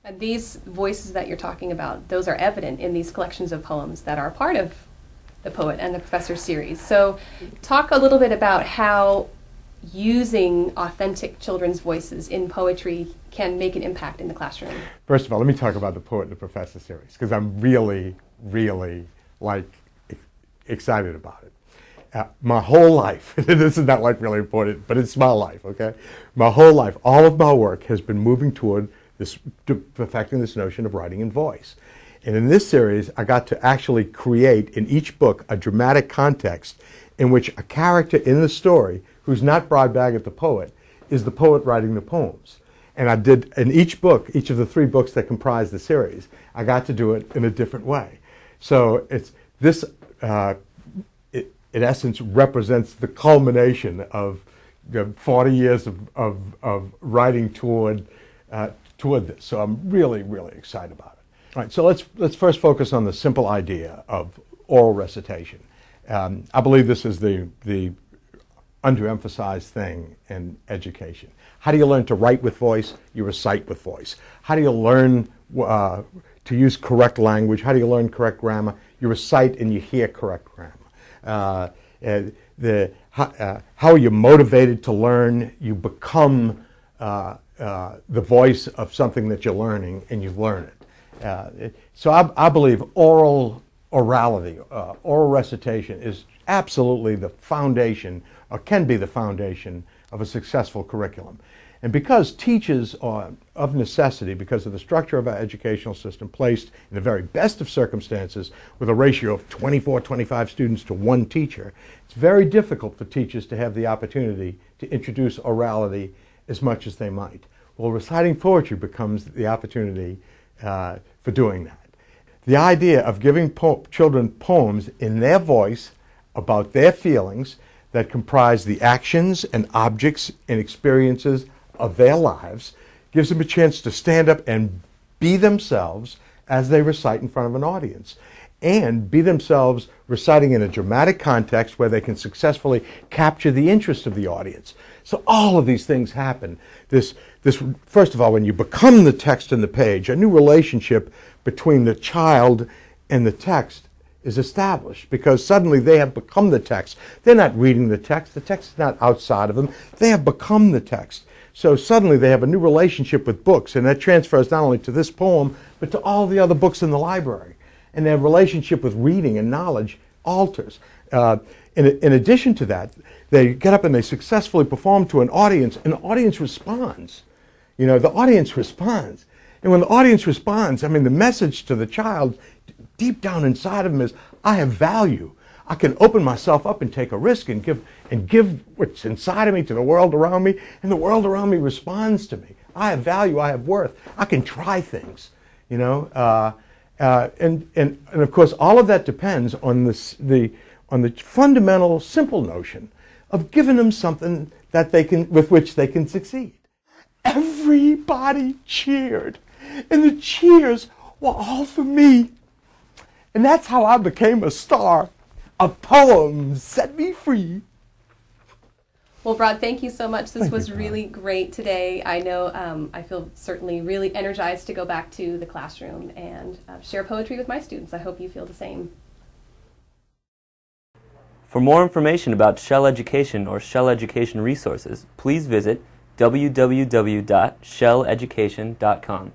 And these voices that you're talking about, those are evident in these collections of poems that are part of the Poet and the Professor series. So talk a little bit about how using authentic children's voices in poetry can make an impact in the classroom. First of all, let me talk about the Poet and the Professor series, because I'm really, really excited about it. My whole life, this is not really important, but it's my life, okay? My whole life, all of my work has been moving toward perfecting this notion of writing in voice. And in this series, I got to actually create in each book a dramatic context in which a character in the story, who's not Brod Bagert the poet, is the poet writing the poems. And I did, in each book, each of the 3 books that comprise the series, I got to do it in a different way. So it's this, in essence, represents the culmination of 40 years of writing toward this. So I'm really, really excited about it. All right, so let's first focus on the simple idea of oral recitation. I believe this is the underemphasized thing in education. How do you learn to write with voice? You recite with voice. How do you learn to use correct language? How do you learn correct grammar? You recite and you hear correct grammar. How are you motivated to learn? You become the voice of something that you're learning, and you learn it. So I believe oral recitation is absolutely the foundation, or can be the foundation, of a successful curriculum. And because teachers are, of necessity, because of the structure of our educational system, placed in the very best of circumstances with a ratio of 24, 25 students to 1 teacher, it's very difficult for teachers to have the opportunity to introduce orality as much as they might. Well, reciting poetry becomes the opportunity for doing that. The idea of giving children poems in their voice about their feelings that comprise the actions and objects and experiences of their lives gives them a chance to stand up and be themselves as they recite in front of an audience, and be themselves reciting in a dramatic context where they can successfully capture the interest of the audience. So all of these things happen. First of all, when you become the text and the page, a new relationship between the child and the text is established, because suddenly they have become the text. They're not reading the text is not outside of them. They have become the text. So suddenly they have a new relationship with books, and that transfers not only to this poem, but to all the other books in the library. And their relationship with reading and knowledge alters. In addition to that, they get up and they successfully perform to an audience, and the audience responds. You know, the audience responds. And when the audience responds, I mean, the message to the child deep down inside of them is, I have value. I can open myself up and take a risk and give what's inside of me to the world around me, and the world around me responds to me. I have value, I have worth. I can try things, you know. And of course, all of that depends on the fundamental, simple notion of giving them something that with which they can succeed. Everybody cheered, and the cheers were all for me. And that's how I became a star. A poem set me free. Well, Brod, thank you so much. This was really great today. I know I feel certainly really energized to go back to the classroom and share poetry with my students. I hope you feel the same. For more information about Shell Education or Shell Education resources, please visit www.shelleducation.com.